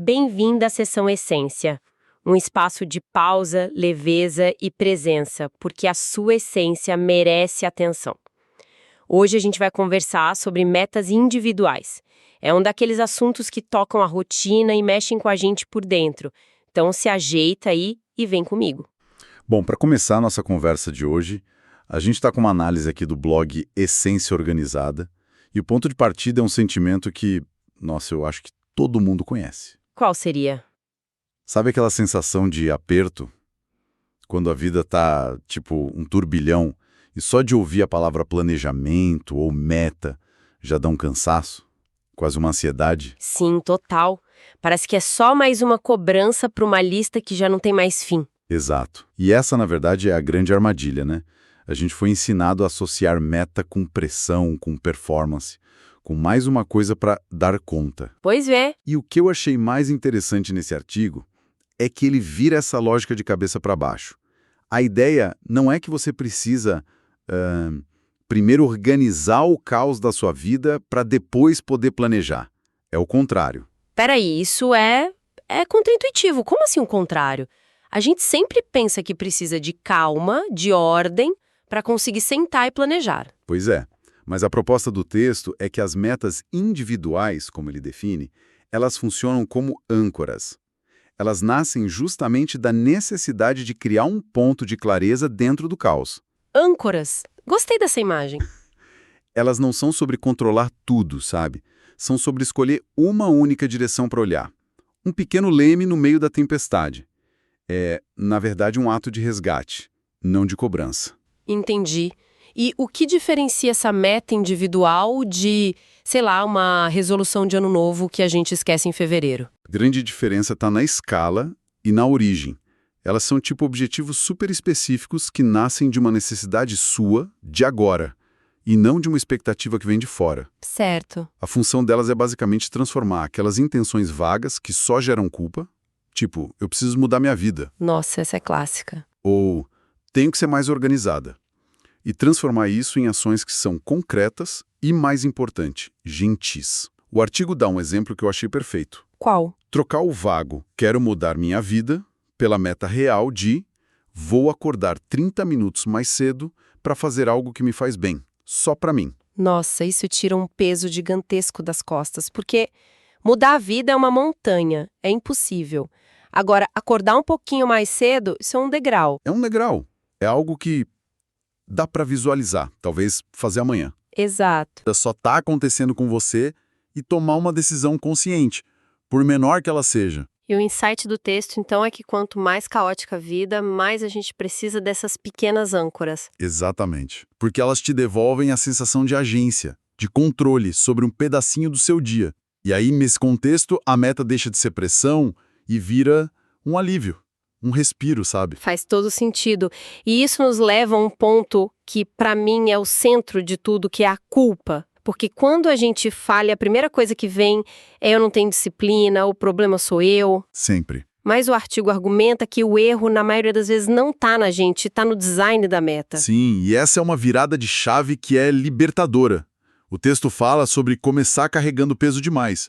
Bem-vinda à Sessão Essência, um espaço de pausa, leveza e presença, porque a sua essência merece atenção. Hoje a gente vai conversar sobre metas individuais. É um daqueles assuntos que tocam a rotina e mexem com a gente por dentro. Então se ajeita aí e vem comigo. Bom, para começar a nossa conversa de hoje, a gente está com uma análise aqui do blog Essência Organizada, e o ponto de partida é um sentimento que, nossa, eu acho que todo mundo conhece. Qual seria? Sabe aquela sensação de aperto? Quando a vida tá, tipo, um turbilhão, e só de ouvir a palavra planejamento ou meta já dá um cansaço? Quase uma ansiedade? Sim, total. Parece que é só mais uma cobrança para uma lista que já não tem mais fim. Exato. E essa, na verdade, é a grande armadilha, né? A gente foi ensinado a associar meta com pressão, com performance, com mais uma coisa para dar conta. Pois é. E o que eu achei mais interessante nesse artigo é que ele vira essa lógica de cabeça para baixo. A ideia não é que você precisa primeiro organizar o caos da sua vida para depois poder planejar. É o contrário. Peraí, isso é contraintuitivo. Como assim o contrário? A gente sempre pensa que precisa de calma, de ordem, para conseguir sentar e planejar. Pois é, mas a proposta do texto é que as metas individuais, como ele define, elas funcionam como âncoras. Elas nascem justamente da necessidade de criar um ponto de clareza dentro do caos. Âncoras. Gostei dessa imagem. Elas não são sobre controlar tudo, sabe? São sobre escolher uma única direção para olhar. Um pequeno leme no meio da tempestade. É, na verdade, um ato de resgate, não de cobrança. Entendi. E o que diferencia essa meta individual de, sei lá, uma resolução de ano novo que a gente esquece em fevereiro? A grande diferença está na escala e na origem. Elas são tipo objetivos super específicos que nascem de uma necessidade sua, de agora, e não de uma expectativa que vem de fora. Certo. A função delas é basicamente transformar aquelas intenções vagas que só geram culpa, tipo, eu preciso mudar minha vida, Nossa, essa é clássica. ou tenho que ser mais organizada, e transformar isso em ações que são concretas e, mais importante, gentis. O artigo dá um exemplo que eu achei perfeito. Qual? Trocar o vago "quero mudar minha vida" pela meta real de "vou acordar 30 minutos mais cedo para fazer algo que me faz bem, só para mim". Nossa, isso tira um peso gigantesco das costas, porque mudar a vida é uma montanha, é impossível. Agora, acordar um pouquinho mais cedo, isso é um degrau. É um degrau. É algo que dá para visualizar, talvez fazer amanhã. Exato. Só está acontecendo com você e tomar uma decisão consciente, por menor que ela seja. E o insight do texto, então, é que quanto mais caótica a vida, mais a gente precisa dessas pequenas âncoras. Exatamente. Porque elas te devolvem a sensação de agência, de controle sobre um pedacinho do seu dia. E aí, nesse contexto, a meta deixa de ser pressão e vira um alívio, um respiro, sabe? Faz todo sentido. E isso nos leva a um ponto que, para mim, é o centro de tudo, que é a culpa. Porque quando a gente falha, a primeira coisa que vem é eu não tenho disciplina, o problema sou eu. Sempre. Mas o artigo argumenta que o erro, na maioria das vezes, não está na gente, está no design da meta. Sim, e essa é uma virada de chave que é libertadora. O texto fala sobre começar carregando peso demais.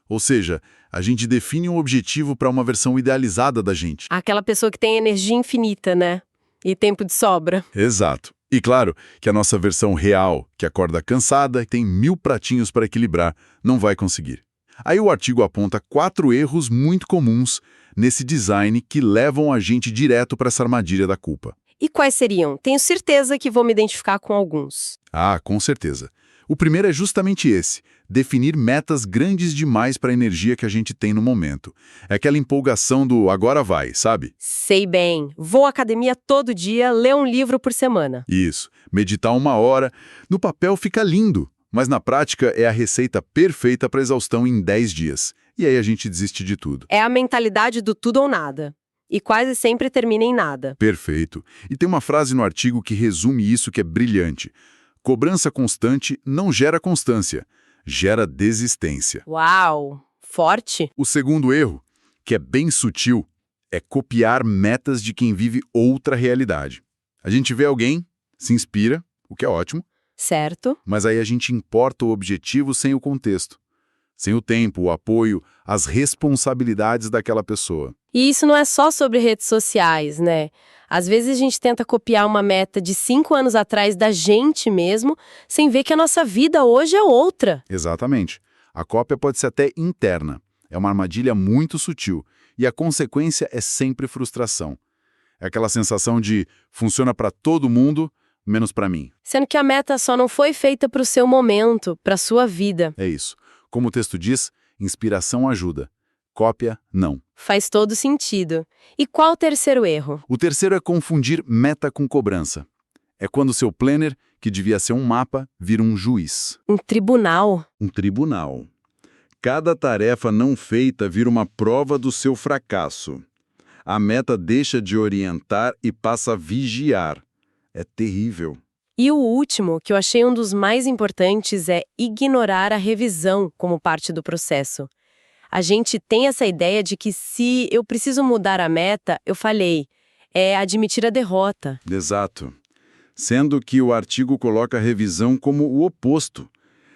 Ou seja, a gente define um objetivo para uma versão idealizada da gente. Aquela pessoa que tem energia infinita, né? E tempo de sobra. Exato. E claro que a nossa versão real, que acorda cansada e tem 1000 pratinhos para equilibrar, não vai conseguir. Aí o artigo aponta 4 erros muito comuns nesse design que levam a gente direto para essa armadilha da culpa. E quais seriam? Tenho certeza que vou me identificar com alguns. Ah, com certeza. O primeiro é justamente esse: definir metas grandes demais para a energia que a gente tem no momento. É aquela empolgação do agora vai, sabe? Sei bem. Vou à academia todo dia, ler um livro por semana. Isso. Meditar 1 hora. No papel fica lindo, mas na prática é a receita perfeita para exaustão em 10 dias. E aí a gente desiste de tudo. É a mentalidade do tudo ou nada. E quase sempre termina em nada. Perfeito. E tem uma frase no artigo que resume isso que é brilhante. Cobrança constante não gera constância, gera desistência. Uau! Forte? O segundo erro, que é bem sutil, é copiar metas de quem vive outra realidade. A gente vê alguém, se inspira, o que é ótimo, Certo. mas aí a gente importa o objetivo sem o contexto. sem o tempo, o apoio, as responsabilidades daquela pessoa. E isso não é só sobre redes sociais, né? Às vezes a gente tenta copiar uma meta de 5 anos atrás da gente mesmo, sem ver que a nossa vida hoje é outra. Exatamente. A cópia pode ser até interna. É uma armadilha muito sutil. E a consequência é sempre frustração. É aquela sensação de funciona para todo mundo, menos para mim. Sendo que a meta só não foi feita para o seu momento, para a sua vida. É isso. Como o texto diz, inspiração ajuda. Cópia, não. Faz todo sentido. E qual o terceiro erro? O terceiro é confundir meta com cobrança. É quando seu planner, que devia ser um mapa, vira um juiz. Um tribunal. Um tribunal. Cada tarefa não feita vira uma prova do seu fracasso. A meta deixa de orientar e passa a vigiar. É terrível. E o último, que eu achei um dos mais importantes, é ignorar a revisão como parte do processo. A gente tem essa ideia de que se eu preciso mudar a meta, eu falhei. É admitir a derrota. Exato. Sendo que o artigo coloca a revisão como o oposto.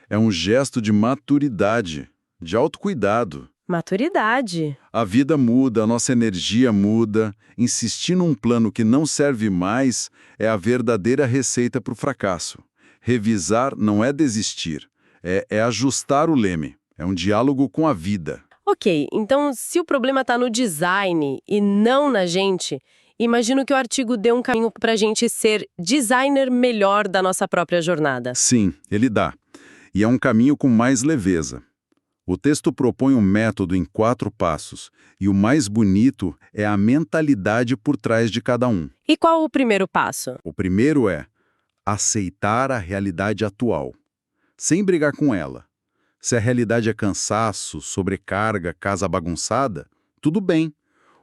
É um gesto de maturidade, de autocuidado. Maturidade. A vida muda, a nossa energia muda. Insistir num plano que não serve mais é a verdadeira receita para o fracasso. Revisar não é desistir, é ajustar o leme. É um diálogo com a vida. Ok, então se o problema está no design e não na gente, imagino que o artigo dê um caminho para a gente ser designer melhor da nossa própria jornada. Sim, ele dá. E é um caminho com mais leveza. O texto propõe um método em 4 passos, e o mais bonito é a mentalidade por trás de cada um. E qual o primeiro passo? O primeiro é aceitar a realidade atual, sem brigar com ela. Se a realidade é cansaço, sobrecarga, casa bagunçada, tudo bem.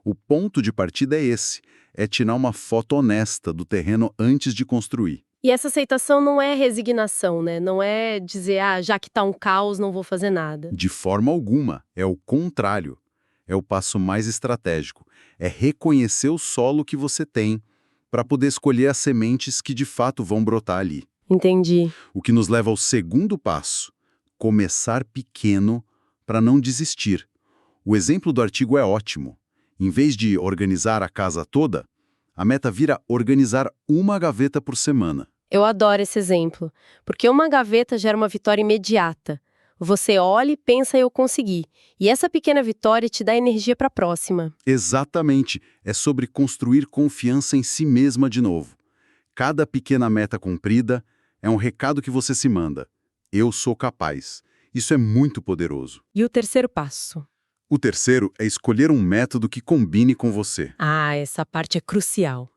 O ponto de partida é esse, é tirar uma foto honesta do terreno antes de construir. E essa aceitação não é resignação, né? Não é dizer, já que tá um caos, não vou fazer nada. De forma alguma, é o contrário. É o passo mais estratégico. É reconhecer o solo que você tem para poder escolher as sementes que de fato vão brotar ali. Entendi. O que nos leva ao segundo passo, começar pequeno para não desistir. O exemplo do artigo é ótimo. Em vez de organizar a casa toda, a meta vira organizar uma gaveta por semana. Eu adoro esse exemplo, porque uma gaveta gera uma vitória imediata. Você olha e pensa, eu consegui. E essa pequena vitória te dá energia para a próxima. Exatamente. É sobre construir confiança em si mesma de novo. Cada pequena meta cumprida é um recado que você se manda. Eu sou capaz. Isso é muito poderoso. E o terceiro passo? O terceiro é escolher um método que combine com você. Essa parte é crucial.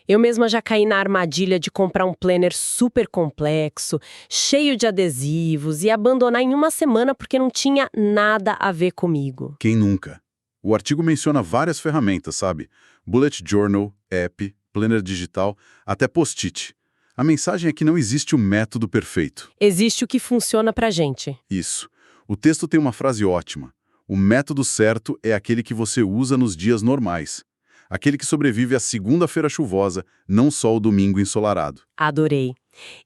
Eu mesma já caí na armadilha de comprar um planner super complexo, cheio de adesivos e abandonar em uma semana porque não tinha nada a ver comigo. Quem nunca? O artigo menciona várias ferramentas, sabe? Bullet Journal, app, planner digital, até post-it. A mensagem é que não existe um método perfeito. Existe o que funciona pra gente. Isso. O texto tem uma frase ótima. O método certo é aquele que você usa nos dias normais. Aquele que sobrevive à segunda-feira chuvosa, não só o domingo ensolarado. Adorei.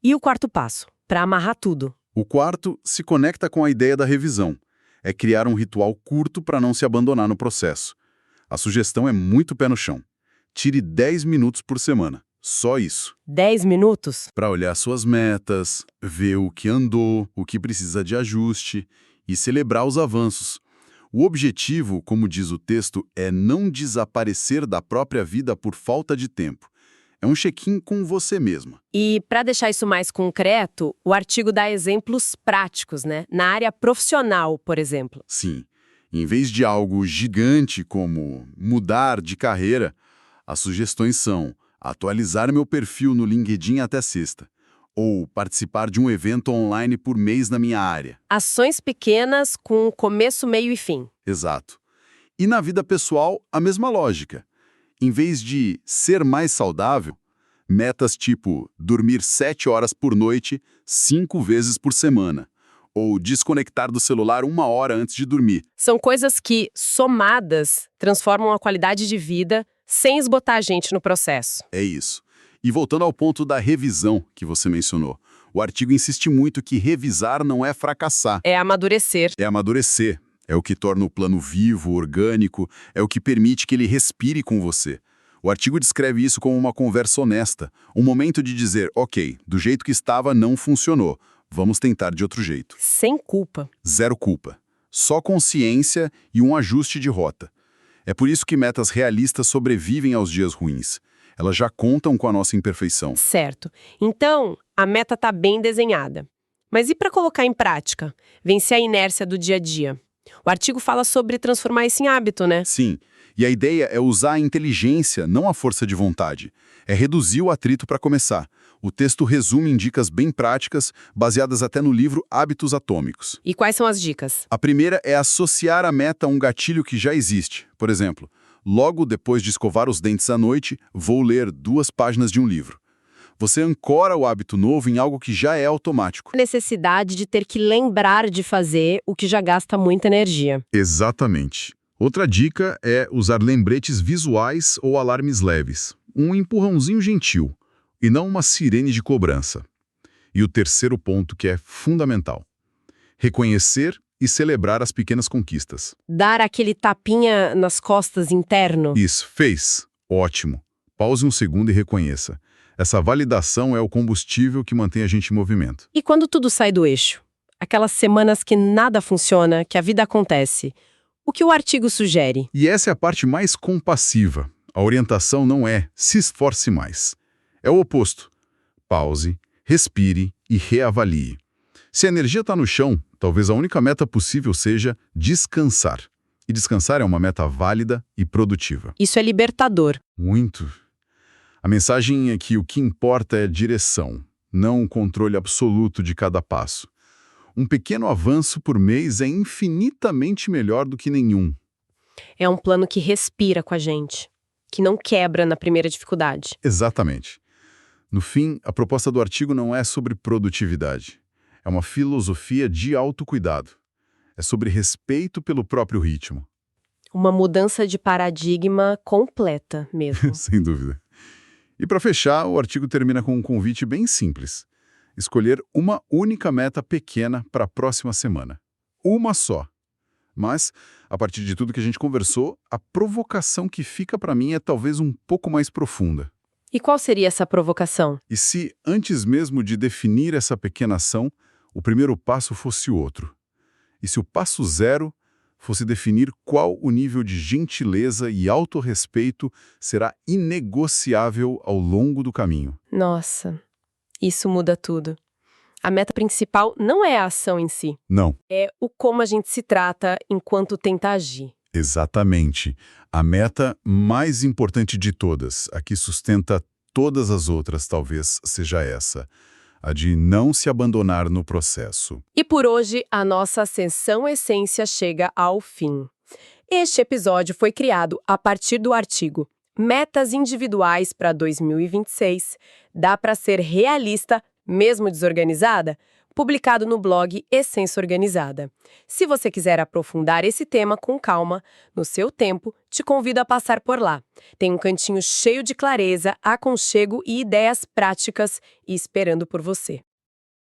E o quarto passo, para amarrar tudo? O quarto se conecta com a ideia da revisão. É criar um ritual curto para não se abandonar no processo. A sugestão é muito pé no chão. Tire 10 minutos por semana. Só isso. 10 minutos? Para olhar suas metas, ver o que andou, o que precisa de ajuste e celebrar os avanços. O objetivo, como diz o texto, é não desaparecer da própria vida por falta de tempo. É um check-in com você mesma. E para deixar isso mais concreto, o artigo dá exemplos práticos, né? Na área profissional, por exemplo. Sim. Em vez de algo gigante como mudar de carreira, as sugestões são atualizar meu perfil no LinkedIn até sexta, ou participar de um evento online por mês na minha área. Ações pequenas com começo, meio e fim. Exato. E na vida pessoal, a mesma lógica. Em vez de ser mais saudável, metas tipo dormir 7 horas por noite, 5 vezes por semana, ou desconectar do celular 1 hora antes de dormir. São coisas que, somadas, transformam a qualidade de vida sem esgotar a gente no processo. É isso. E voltando ao ponto da revisão que você mencionou, O artigo insiste muito que revisar não é fracassar, É amadurecer. é amadurecer. É o que torna o plano vivo, orgânico, é o que permite que ele respire com você. O artigo descreve isso como uma conversa honesta, um momento de dizer, ok, do jeito que estava não funcionou, vamos tentar de outro jeito. Sem culpa. Zero culpa. Só consciência e um ajuste de rota. É por isso que metas realistas sobrevivem aos dias ruins. Elas já contam com a nossa imperfeição. Certo. Então, a meta está bem desenhada. Mas e para colocar em prática? Vencer a inércia do dia a dia? O artigo fala sobre transformar isso em hábito, né? Sim, e a ideia é usar a inteligência, não a força de vontade. É reduzir o atrito para começar. O texto resume em dicas bem práticas, baseadas até no livro Hábitos Atômicos. E quais são as dicas? A primeira é associar a meta a um gatilho que já existe. Por exemplo, logo depois de escovar os dentes à noite, vou ler 2 páginas de um livro. Você ancora o hábito novo em algo que já é automático. A necessidade de ter que lembrar de fazer o que já gasta muita energia. Exatamente. Outra dica é usar lembretes visuais ou alarmes leves. Um empurrãozinho gentil, e não uma sirene de cobrança. E o terceiro ponto que é fundamental: reconhecer e celebrar as pequenas conquistas. Dar aquele tapinha nas costas interno. Isso, fez. Ótimo. Pause um segundo e reconheça. Essa validação é o combustível que mantém a gente em movimento. E quando tudo sai do eixo? Aquelas semanas que nada funciona, que a vida acontece. O que o artigo sugere? E essa é a parte mais compassiva. A orientação não é se esforce mais. É o oposto. Pause, respire e reavalie. Se a energia está no chão, talvez a única meta possível seja descansar. E descansar é uma meta válida e produtiva. Isso é libertador. Muito. A mensagem é que o que importa é direção, não o controle absoluto de cada passo. Um pequeno avanço por mês é infinitamente melhor do que nenhum. É um plano que respira com a gente, que não quebra na primeira dificuldade. Exatamente. No fim, a proposta do artigo não é sobre produtividade. É uma filosofia de autocuidado. É sobre respeito pelo próprio ritmo. Uma mudança de paradigma completa mesmo. Sem dúvida. E para fechar, o artigo termina com um convite bem simples. Escolher uma única meta pequena para a próxima semana. Uma só. Mas, a partir de tudo que a gente conversou, a provocação que fica para mim é talvez um pouco mais profunda. E qual seria essa provocação? E se, antes mesmo de definir essa pequena ação, o primeiro passo fosse outro? E se o passo 0 fosse definir qual o nível de gentileza e autorrespeito será inegociável ao longo do caminho? Nossa, isso muda tudo. A meta principal não é a ação em si, Não, é o como a gente se trata enquanto tenta agir. exatamente. A meta mais importante de todas, a que sustenta todas as outras, talvez seja essa: a de não se abandonar no processo. E por hoje, a nossa Ascensão Essência chega ao fim. Este episódio foi criado a partir do artigo Metas Individuais para 2026. Dá para ser realista, mesmo desorganizada? Publicado no blog Essência Organizada. Se você quiser aprofundar esse tema com calma, no seu tempo, te convido a passar por lá. Tem um cantinho cheio de clareza, aconchego e ideias práticas esperando por você.